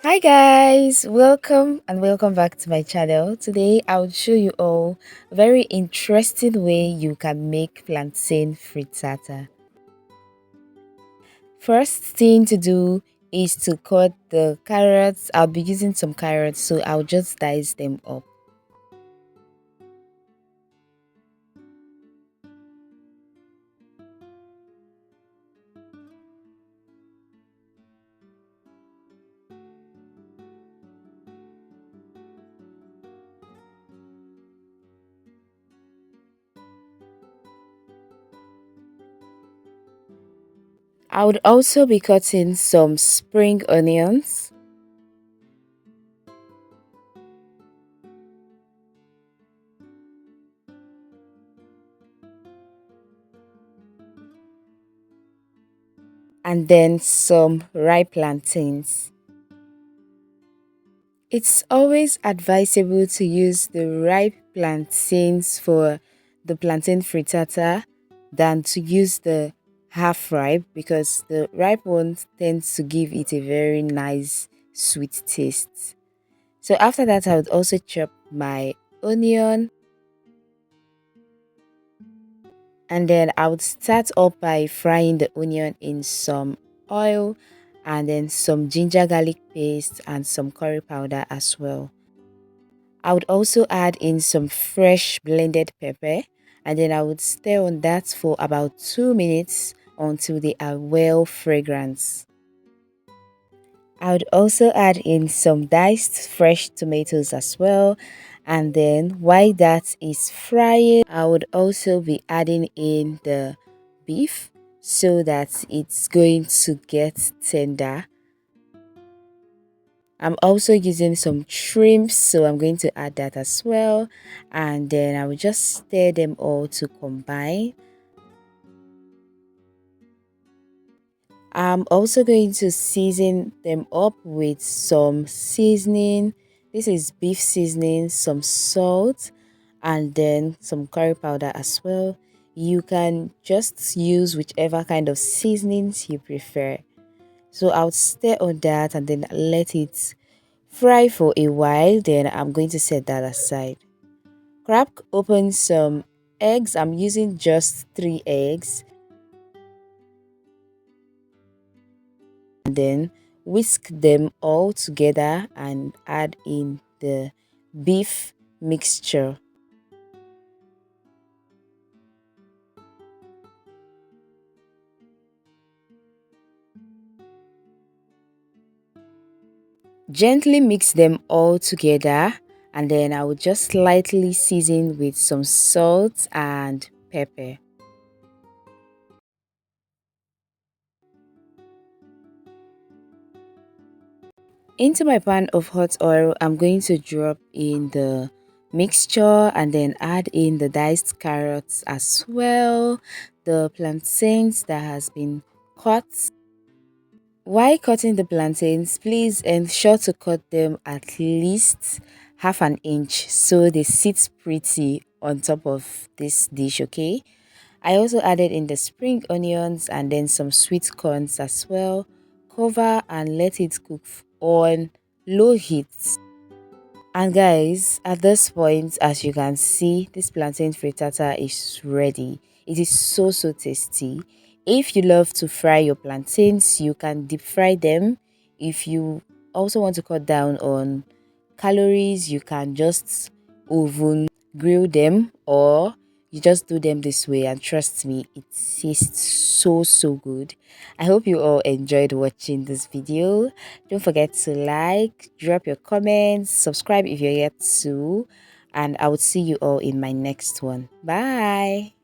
Hi guys, welcome and welcome back to my channel. Today I'll show you all a very interesting way you can make plantain frittata. First thing to do is to cut the carrots. I'll be using some carrots, so I'll just dice them up. I would also be cutting some spring onions and then some ripe plantains. It's always advisable to use the ripe plantains for the plantain frittata than to use the half ripe because the ripe ones tends to give it a very nice sweet taste. So after that I would also chop my onion and then I would start up by frying the onion in some oil and then some ginger garlic paste and some curry powder as well. I would also add in some fresh blended pepper and then I would stir on that for about 2 minutes until they are well fragrant. I would also add in some diced fresh tomatoes as well, and then while that is frying I would also be adding in the beef so that it's going to get tender. I'm also using some shrimps, so I'm going to add that as well, and then I will just stir them all to combine. I'm also going to season them up with some seasoning. This is beef seasoning, some salt, and then some curry powder as well. You can just use whichever kind of seasonings you prefer. So I'll stir on that and then let it fry for a while. Then I'm going to set that aside. Crack open some eggs. I'm using just 3 eggs. Then whisk them all together and add in the beef mixture. Gently mix them all together and then I will just slightly season with some salt and pepper. Into my pan of hot oil, I'm going to drop in the mixture and then add in the diced carrots as well, the plantains that has been cut. While cutting the plantains, please ensure to cut them at least half an inch so they sit pretty on top of this dish, okay? I also added in the spring onions and then some sweet corns as well. Cover and let it cook on low heat. And guys, at this point, as you can see, this plantain frittata is ready. It is so tasty. If you love to fry your plantains, you can deep fry them. If you also want to cut down on calories, you can just oven grill them or you just do them this way, and trust me, it tastes so good. I hope you all enjoyed watching this video. Don't forget to like, drop your comments, subscribe if you're yet to, and I will see you all in my next one. Bye.